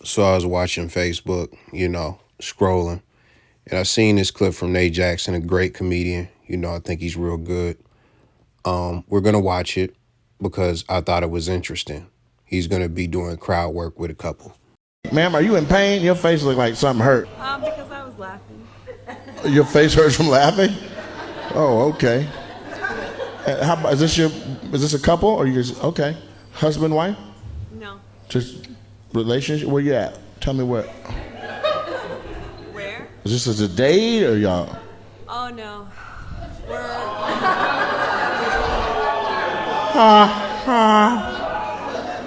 So I was watching Facebook, scrolling, and I seen this clip from Nate Jackson, a great comedian. I think he's real good. We're gonna watch it because I thought it was interesting. He's gonna be doing crowd work with a couple. Ma'am, are you in pain? Your face look like something hurt. Because I was laughing. Your face hurts from laughing? Oh, okay. Is this a couple or you just, okay. Husband, wife? No. Just relationship? Where you at? Tell me where. Where? Is this a date or y'all? Oh no. We're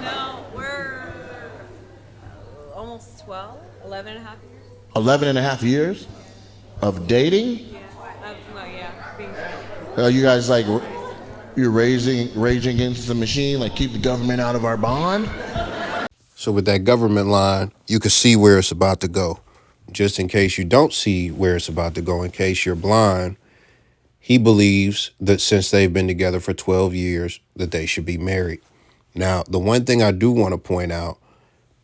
no, we're almost 12, 11 and a half years. 11 and a half years of dating? Yeah. Well, yeah, being friends. Are you guys like, you're raging against the machine, like keep the government out of our bond? So with that government line, you can see where it's about to go. Just in case you don't see where it's about to go, in case you're blind, he believes that since they've been together for 12 years, that they should be married. Now, the one thing I do want to point out,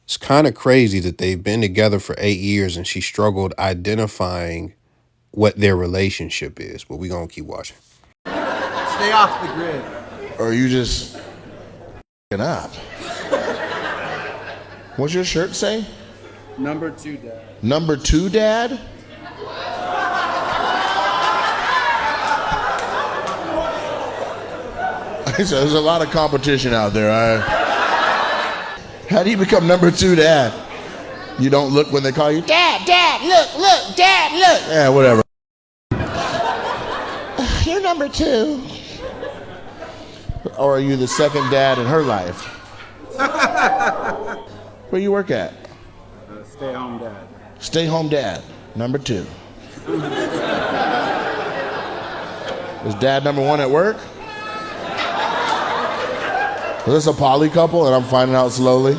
it's kind of crazy that they've been together for 8 years and she struggled identifying what their relationship is. But we're going to keep watching. Stay off the grid. Or are you just up? What's your shirt say? Number 2, Dad. Number 2, Dad? So there's a lot of competition out there. How do you become number 2, Dad? You don't look when they call you, Dad, Dad, look, Dad, look. Yeah, whatever. You're number 2. Or are you the second dad in her life? Where you work at? Stay home, Dad. Stay home dad, number 2. Is dad number 1 at work? Is this a poly couple and I'm finding out slowly?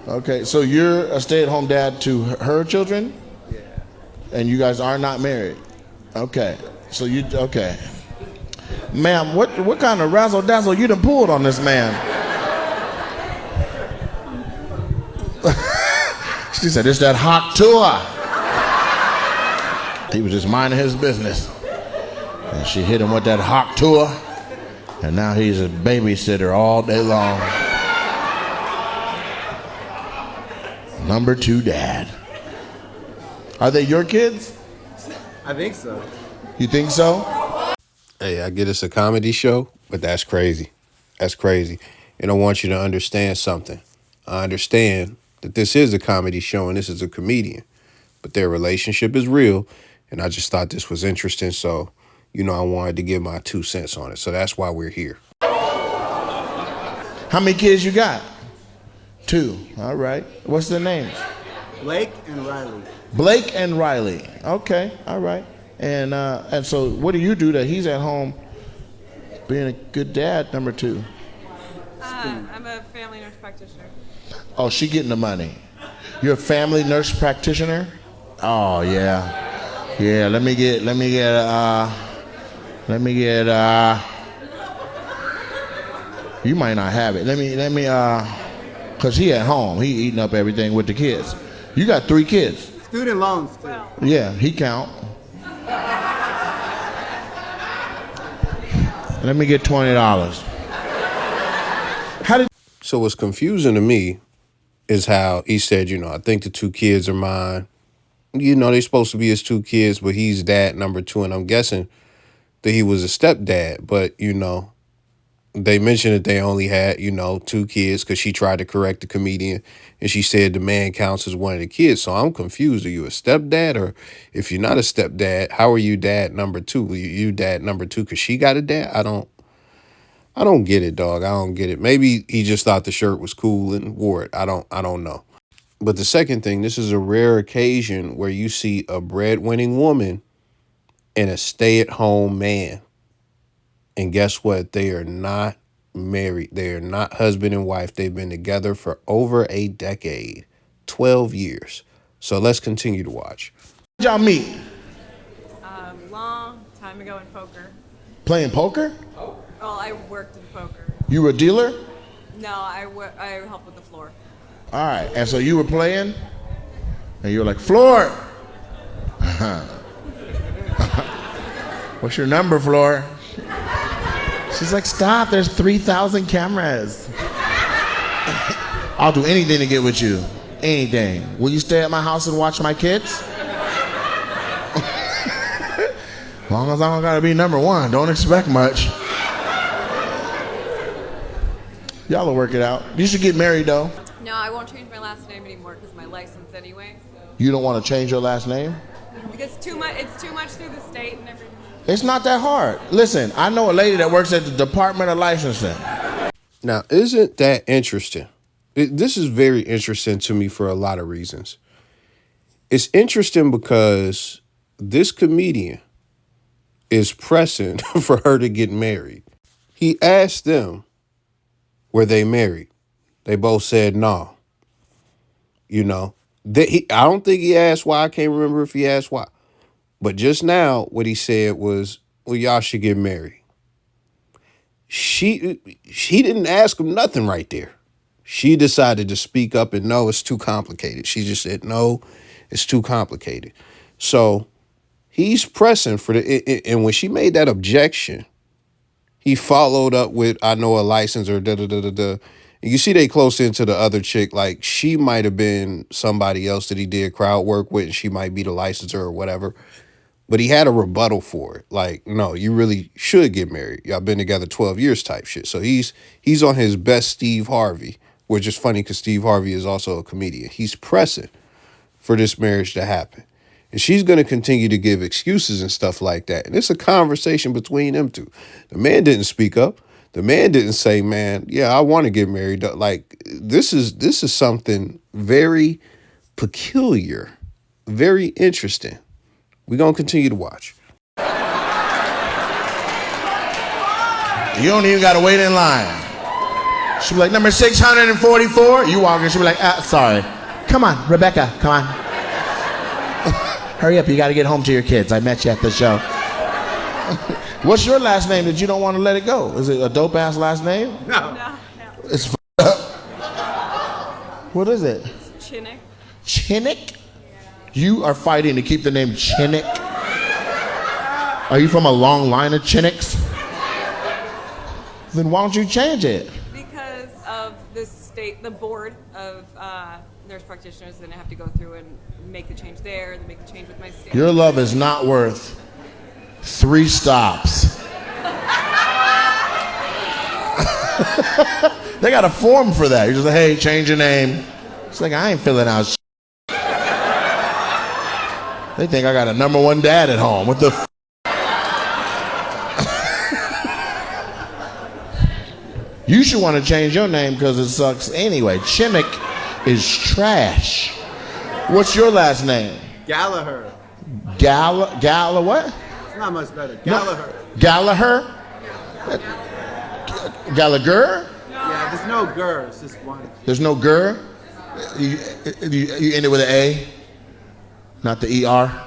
Okay, so you're a stay-at-home dad to her children? Yeah. And you guys are not married? Okay, so okay. Ma'am, what kind of razzle-dazzle you done pulled on this man? She said, it's that hot tour. He was just minding his business. And she hit him with that hot tour. And now he's a babysitter all day long. Number 2 dad. Are they your kids? I think so. You think so? Hey, I get it's a comedy show, but that's crazy. That's crazy. And I want you to understand something. I understand that this is a comedy show and this is a comedian, but their relationship is real. And I just thought this was interesting. So, I wanted to give my 2 cents on it. So that's why we're here. How many kids you got? 2. All right. What's their names? Blake and Riley. Blake and Riley. Okay. All right. And so what do you do that he's at home being a good dad, number 2? I'm a family nurse practitioner. Oh, she getting the money. You're a family nurse practitioner? Oh, yeah. Yeah, let me get, you might not have it. Cause he at home. He eating up everything with the kids. You got 3 kids. Student loans, too. Yeah, he count. Let me get $20. So what's confusing to me is how he said, I think the 2 kids are mine. They're supposed to be his 2 kids, but he's dad number 2. And I'm guessing that he was a stepdad. But, they mentioned that they only had, 2 kids because she tried to correct the comedian. And she said the man counts as one of the kids. So I'm confused. Are you a stepdad? Or if you're not a stepdad, how are you dad number 2? You dad number 2 because she got a dad? I don't get it, dog. I don't get it. Maybe he just thought the shirt was cool and wore it. I don't know. But the second thing, this is a rare occasion where you see a breadwinning woman and a stay-at-home man. And guess what? They are not married. They are not husband and wife. They've been together for over a decade, 12 years. So let's continue to watch. Did y'all meet? Long time ago in poker. Playing poker? Well, I worked in poker. You were a dealer? No, I help with the floor. All right. And so you were playing, and you were like, Floor. What's your number, Floor? She's like, stop. There's 3,000 cameras. I'll do anything to get with you. Anything. Will you stay at my house and watch my kids? As long as I don't gotta be number one, don't expect much. Y'all will work it out. You should get married though. No, I won't change my last name anymore because my license anyway. So. You don't want to change your last name? Because it's too much through the state and everything. It's not that hard. Listen, I know a lady that works at the Department of Licensing. Now, isn't that interesting? This is very interesting to me for a lot of reasons. It's interesting because this comedian is pressing for her to get married. He asked them, were they married? They both said no. You know, I don't think he asked why. I can't remember if he asked why. But just now, what he said was, well, y'all should get married. She didn't ask him nothing right there. She decided to speak up and no, it's too complicated. She just said, no, it's too complicated. So he's pressing for and when she made that objection, he followed up with, I know a license or da-da-da-da-da. And you see they close into the other chick, like she might have been somebody else that he did crowd work with and she might be the licensor or whatever. But he had a rebuttal for it. Like, no, you really should get married. Y'all been together 12 years type shit. So he's on his best Steve Harvey, which is funny because Steve Harvey is also a comedian. He's pressing for this marriage to happen. And she's going to continue to give excuses and stuff like that. And it's a conversation between them two. The man didn't speak up. The man didn't say, man, yeah, I want to get married. Like, this is something very peculiar, very interesting. We're going to continue to watch. You don't even got to wait in line. She'll be like, number 644. You walk in, she'll be like, sorry. Come on, Rebecca, come on. Hurry up, you got to get home to your kids. I met you at the show. What's your last name that you don't want to let it go? Is it a dope-ass last name? No. It's up. What is it? Chinnick. Chinnick? You are fighting to keep the name Chinnick? Are you from a long line of Chinnicks? Then why don't you change it? Because of the board of nurse practitioners, then I have to go through and make the change there, then make the change with my state. Your love is not worth 3 stops. They got a form for that. You're just like, hey, change your name. It's like, I ain't filling out shit. They think I got a number 1 dad at home. What the f? You should want to change your name because it sucks anyway. Chinnick is trash. What's your last name? Gallagher. Gala what? It's not much better. Gallagher. Gallagher? Gallagher? Yeah, there's no gur. It's just one. There's no gur? You end it with an A? Not the ER? Gallagher.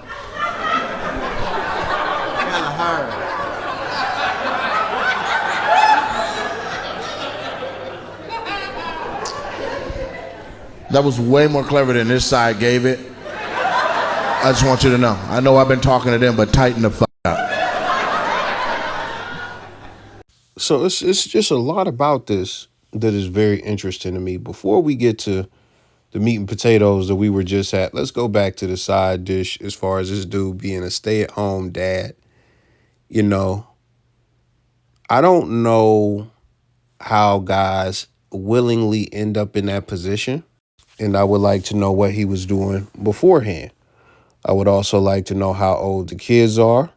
That was way more clever than this side gave it. I just want you to know. I know I've been talking to them, but tighten the fuck up. So it's just a lot about this that is very interesting to me. Before we get to the meat and potatoes that we were just at, let's go back to the side dish as far as this dude being a stay-at-home dad. You know, I don't know how guys willingly end up in that position. And I would like to know what he was doing beforehand. I would also like to know how old the kids are.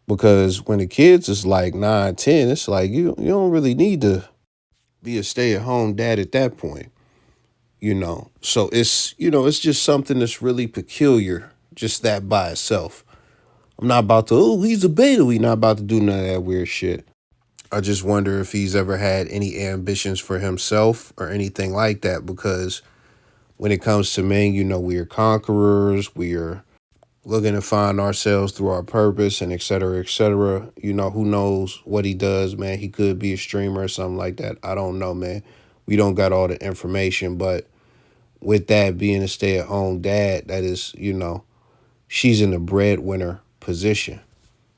Because when the kids is like 9, 10, it's like you don't really need to be a stay-at-home dad at that point. You know, so it's just something that's really peculiar, just that by itself. I'm not about to, he's a beta. We not about to do none of that weird shit. I just wonder if he's ever had any ambitions for himself or anything like that, because when it comes to men, we are conquerors. We are looking to find ourselves through our purpose and et cetera, et cetera. Who knows what he does, man. He could be a streamer or something like that. I don't know, man. we don't got all the information. But with that being a stay-at-home dad, that is, she's in a breadwinner position.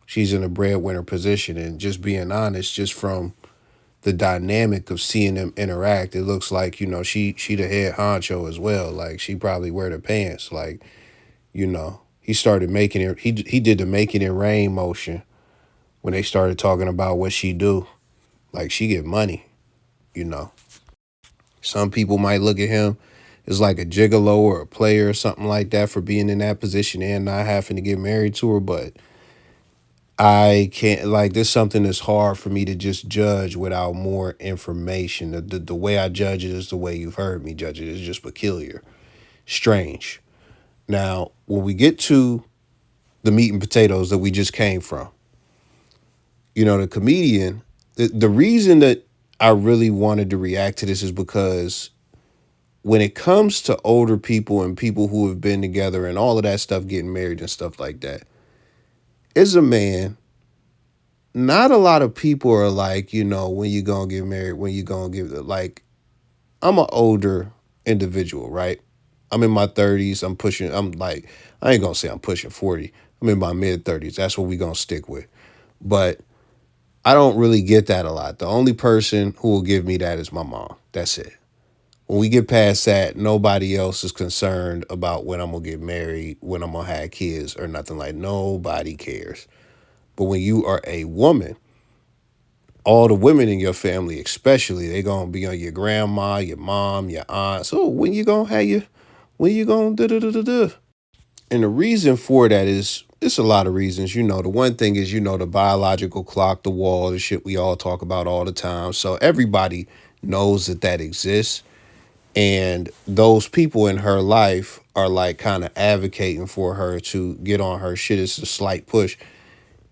She's in a breadwinner position, and just being honest, just from the dynamic of seeing them interact, it looks like, she the head honcho as well. Like, she probably wear the pants. Like, he started making it. He did the making it rain motion when they started talking about what she do. Like, she get money. You know, some people might look at him as like a gigolo or a player or something like that for being in that position and not having to get married to her. But I can't, like, this something that's hard for me to just judge without more information. The way I judge it is the way you've heard me judge it. It's just peculiar, strange. Now, when we get to the meat and potatoes that we just came from, the comedian, the reason that I really wanted to react to this is because when it comes to older people and people who have been together and all of that stuff, getting married and stuff like that, as a man, not a lot of people are like, when you gonna get married, when you gonna give it, like, I'm an older individual, right? I'm in my 30s. I'm like, I ain't gonna say I'm pushing 40. I'm in my mid 30s. That's what we gonna stick with. But I don't really get that a lot. The only person who will give me that is my mom. That's it. When we get past that, nobody else is concerned about when I'm gonna get married, when I'm gonna have kids or nothing. Like, nobody cares. But when you are a woman, all the women in your family, especially, they gonna be on your grandma, your mom, your aunt. So when you gonna da da da da da? And the reason for that is, it's a lot of reasons. The one thing is, the biological clock, the wall, the shit we all talk about all the time. So everybody knows that exists. And those people in her life are like kind of advocating for her to get on her shit. It's a slight push,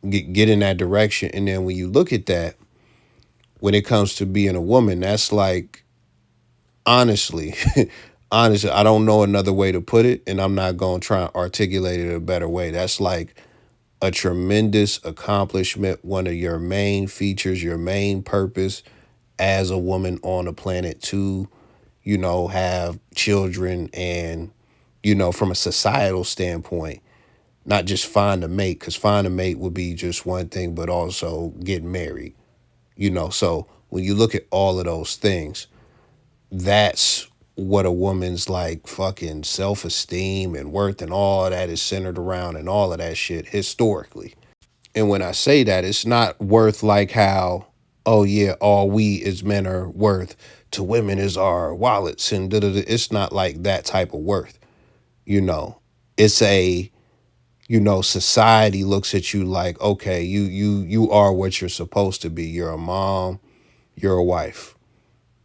get in that direction. And then when you look at that, when it comes to being a woman, that's like, honestly, honestly, I don't know another way to put it, and I'm not going to try and articulate it a better way. That's like a tremendous accomplishment, one of your main features, your main purpose as a woman on the planet to, have children and, from a societal standpoint, not just find a mate, because find a mate would be just one thing, but also get married, So when you look at all of those things, that's what a woman's like fucking self-esteem and worth and all of that is centered around, and all of that shit historically. And when I say that, it's not worth like how, oh yeah, all we as men are worth to women is our wallets and da da da. It's not like that type of worth. It's a, society looks at you like, okay, you are what you're supposed to be. You're a mom, you're a wife.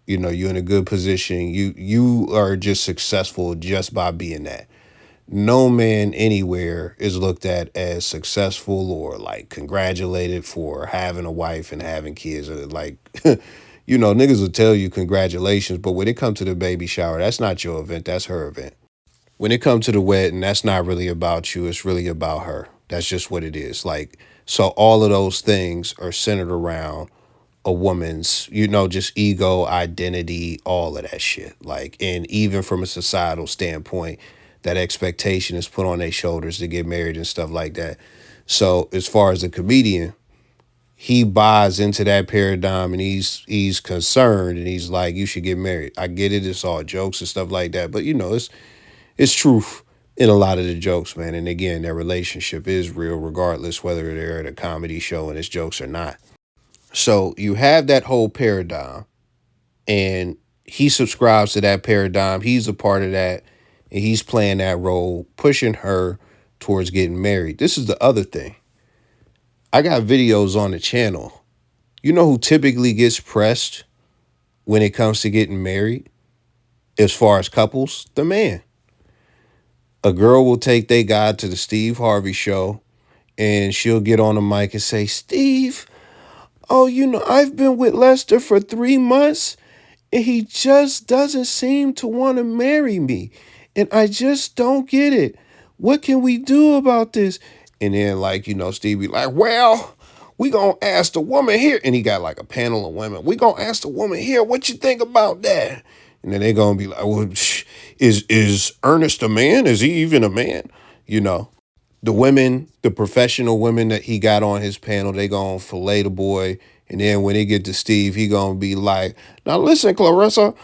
You're in a good position. You are just successful just by being that. No man anywhere is looked at as successful or like congratulated for having a wife and having kids. Or like, niggas will tell you congratulations, but when it comes to the baby shower, that's not your event. That's her event. When it comes to the wedding, that's not really about you. It's really about her. That's just what it is. Like, so all of those things are centered around a woman's, just ego, identity, all of that shit. Like, and even from a societal standpoint, that expectation is put on their shoulders to get married and stuff like that. So as far as the comedian, he buys into that paradigm, and he's concerned, and he's like, you should get married. I get it. It's all jokes and stuff like that. But, it's truth in a lot of the jokes, man. And again, their relationship is real, regardless whether they're at a comedy show and it's jokes or not. So you have that whole paradigm, and he subscribes to that paradigm. He's a part of that, and he's playing that role, pushing her towards getting married. This is the other thing. I got videos on the channel. You know who typically gets pressed when it comes to getting married as far as couples? The man. A girl will take their guy to the Steve Harvey show, and she'll get on the mic and say, Steve, oh, I've been with Lester for 3 months, and he just doesn't seem to want to marry me. And I just don't get it. What can we do about this? And then, like, Steve be like, well, We gonna ask the woman here, and he got like a panel of women. We gonna ask the woman here, what you think about that? And then they gonna be like, well, is Ernest a man? Is he even a man? You know, the women, the professional women that he got on his panel, they gonna fillet the boy. And then when they get to Steve, he gonna be like, now listen, Clarissa,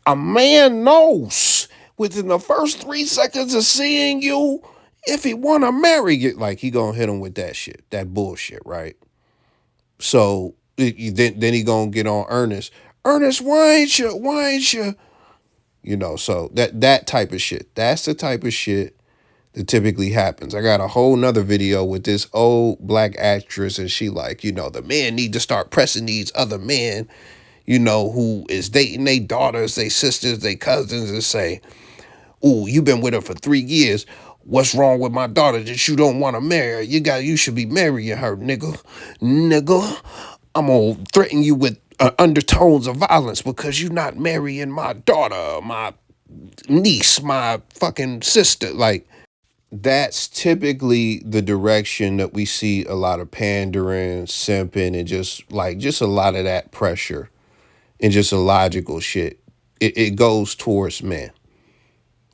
a man knows within the first 3 seconds of seeing you if he want to marry you. Like, he gonna hit him with that shit, that bullshit, right? So then he gonna get on Ernest. Ernest, why ain't you? You know, so that type of shit. That's the type of shit that typically happens. I got a whole nother video with this old black actress, and she like, you know, the men need to start pressing these other men, you know, who is dating their daughters, their sisters, their cousins, and say, ooh, you been with her for 3 years. What's wrong with my daughter that you don't want to marry her? You should be marrying her, nigga. Nigga, I'm gonna threaten you with undertones of violence because you're not marrying my daughter, my niece, my fucking sister. Like, that's typically the direction that we see a lot of pandering, simping, and just a lot of that pressure and just illogical shit. It goes towards men.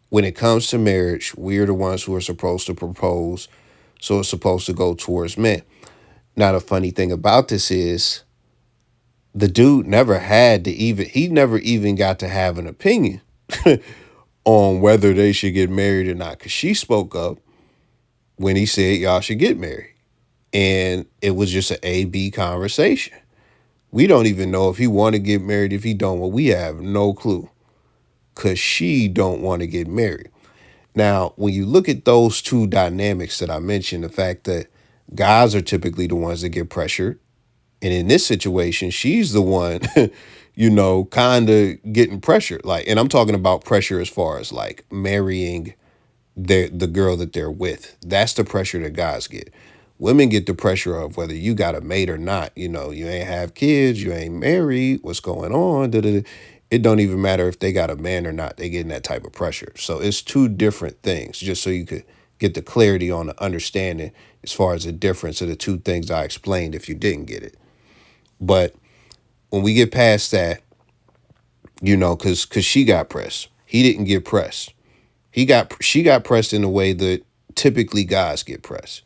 When it comes to marriage, we're the ones who are supposed to propose, so it's supposed to go towards men. Now, the funny thing about this is the dude never never even got to have an opinion on whether they should get married or not, because she spoke up when he said y'all should get married. And it was just an A-B conversation. We don't even know if he want to get married, if he don't. Well, we have no clue, because she don't want to get married. Now, when you look at those two dynamics that I mentioned, the fact that guys are typically the ones that get pressured, and in this situation, she's the one, you know, kind of getting pressured. Like, and I'm talking about pressure as far as like marrying the girl that they're with. That's the pressure that guys get. Women get the pressure of whether you got a mate or not. You know, you ain't have kids, you ain't married, what's going on? Da-da-da. It don't even matter if they got a man or not. They getting that type of pressure. So it's two different things, just so you could get the clarity on the understanding as far as the difference of the two things I explained if you didn't get it. But when we get past that, you know, because she got pressed. He didn't get pressed. She got pressed in the way that typically guys get pressed.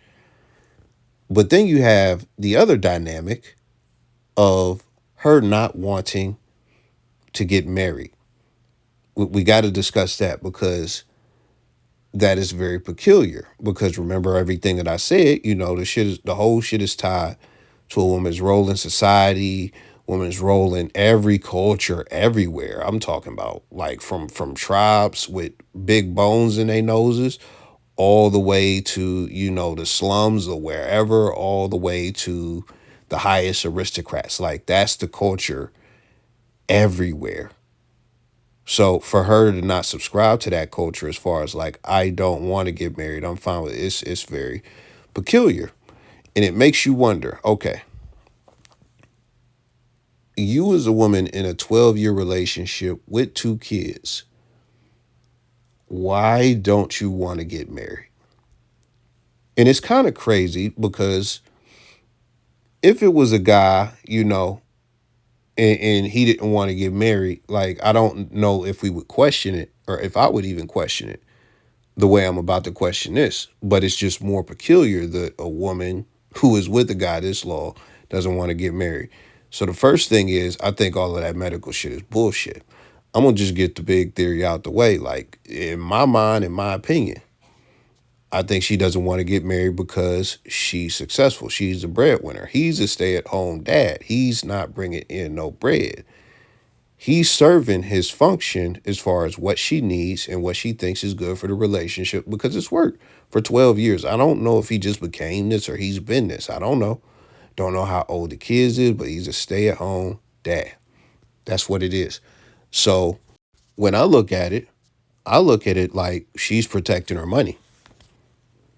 But then you have the other dynamic of her not wanting to get married. We got to discuss that, because that is very peculiar. Because remember everything that I said, you know, the whole shit is tied to a woman's role in society, woman's role in every culture, everywhere. I'm talking about like from tribes with big bones in their noses, all the way to, you know, the slums or wherever, all the way to the highest aristocrats. Like, that's the culture everywhere. So for her to not subscribe to that culture, as far as like, I don't want to get married, I'm fine with it, it's very peculiar. And it makes you wonder, okay, you as a woman in a 12-year relationship with 2 kids, why don't you want to get married? And it's kind of crazy, because if it was a guy, you know, and he didn't want to get married, like, I don't know if we would question it, or if I would even question it the way I'm about to question this. But it's just more peculiar that a woman who is with a guy this long doesn't want to get married. So the first thing is, I think all of that medical shit is bullshit. I'm going to just get the big theory out the way. Like, in my mind, in my opinion, I think she doesn't want to get married because she's successful. She's a breadwinner. He's a stay-at-home dad. He's not bringing in no bread. He's serving his function as far as what she needs and what she thinks is good for the relationship, because it's worked for 12 years. I don't know if he just became this or he's been this. I don't know. Don't know how old the kids is, but he's a stay-at-home dad. That's what it is. So when I look at it like she's protecting her money.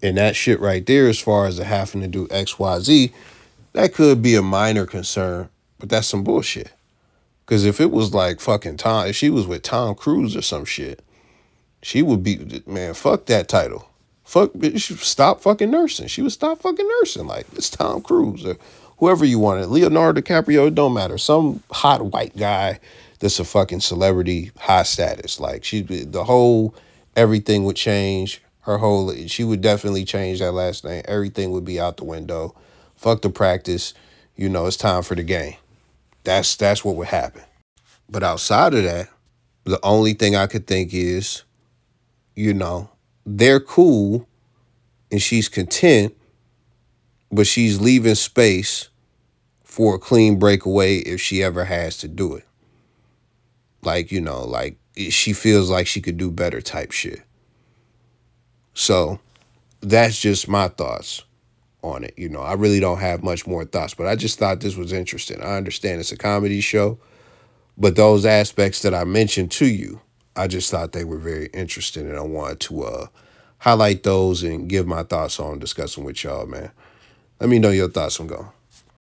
And that shit right there, as far as having to do XYZ, that could be a minor concern, but that's some bullshit. Because if it was like if she was with Tom Cruise or some shit, she would be, man, fuck that title. stop fucking nursing. She would stop fucking nursing. Like, it's Tom Cruise or whoever you wanted. Leonardo DiCaprio, it don't matter. Some hot white guy that's a fucking celebrity, high status. Like, the whole, everything would change. She would definitely change that last name. Everything would be out the window. Fuck the practice. It's time for the game. That's what would happen. But outside of that, the only thing I could think is, they're cool and she's content, but she's leaving space for a clean breakaway if she ever has to do it. Like, she feels like she could do better type shit. So that's just my thoughts on it. I really don't have much more thoughts, but I just thought this was interesting. I understand it's a comedy show, but those aspects that I mentioned to you, I just thought they were very interesting, and I wanted to highlight those and give my thoughts on discussing with y'all, man. Let me know your thoughts on going.